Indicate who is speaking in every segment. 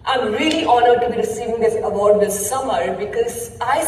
Speaker 1: I'm really honored to be receiving this award this summer because I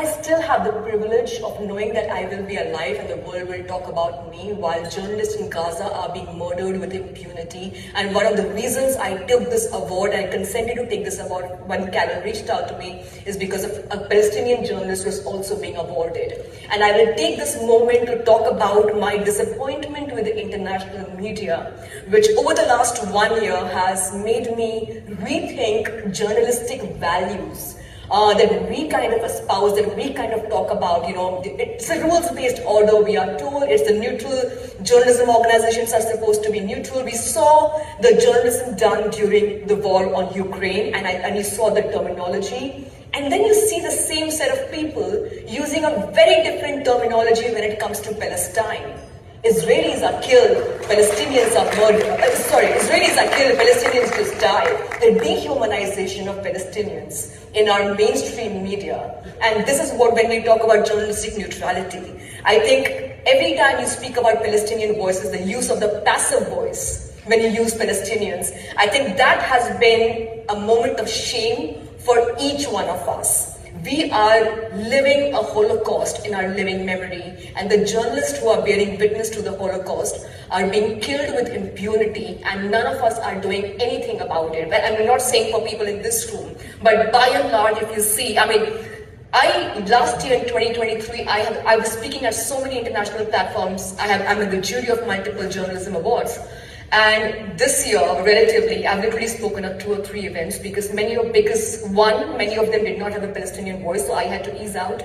Speaker 1: still have the privilege of knowing that I will be alive and the world will talk about me while journalists in Gaza are being murdered with impunity. And one of the reasons I took this award, I consented to take this award when Carol reached out to me, is because of a Palestinian journalist who is also being awarded. And I will take this moment to talk about my disappointment with the international media, which over the last 1 year has made me rethink journalistic values. That we kind of espouse, that we kind of talk about, it's a rules-based order, we are told, it's the neutral journalism organizations are supposed to be neutral. We saw the journalism done during the war on Ukraine and you saw the terminology. And then you see the same set of people using a very different terminology when it comes to Palestine. Israelis are killed, Palestinians are murdered. Israelis are killed, Palestinians just die. The dehumanization of Palestinians in our mainstream media. And this is what, when we talk about journalistic neutrality, I think every time you speak about Palestinian voices, the use of the passive voice, when you use Palestinians, I think that has been a moment of shame for each one of us. We are living a Holocaust in our living memory, and the journalists who are bearing witness to the Holocaust are being killed with impunity, and none of us are doing anything about it. And I'm not saying for people in this room, but by and large, if you see, last year in 2023, I was speaking at so many international platforms. I'm in the jury of multiple journalism awards. And this year, relatively, I've literally spoken at 2 or 3 events because many of them did not have a Palestinian voice, so I had to ease out.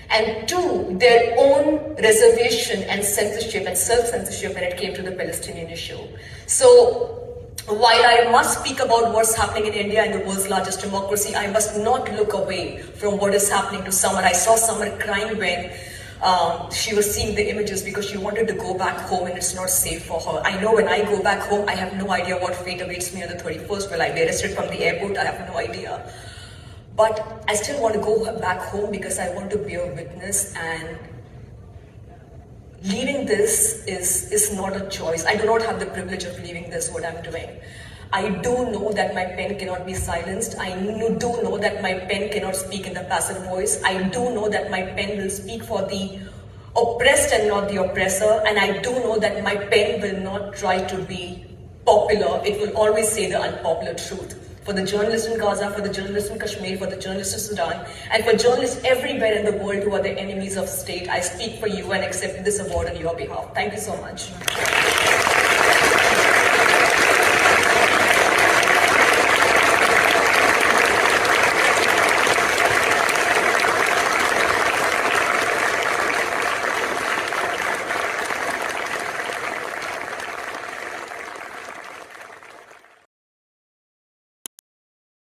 Speaker 1: And 2, their own reservation and censorship and self-censorship when it came to the Palestinian issue. So while I must speak about what's happening in India and the world's largest democracy, I must not look away from what is happening to Summer. I saw Summer crying when she was seeing the images because she wanted to go back home and it's not safe for her. I know when I go back home, I have no idea what fate awaits me on the 31st. Will I be arrested from the airport? I have no idea. But I still want to go back home because I want to bear witness, and leaving this is not a choice. I do not have the privilege of leaving this, what I'm doing. I do know that my pen cannot be silenced. I do know that my pen cannot speak in the passive voice. I do know that my pen will speak for the oppressed and not the oppressor. And I do know that my pen will not try to be popular. It will always say the unpopular truth. For the journalists in Gaza, for the journalists in Kashmir, for the journalists in Sudan, and for journalists everywhere in the world who are the enemies of state, I speak for you and accept this award on your behalf. Thank you so much.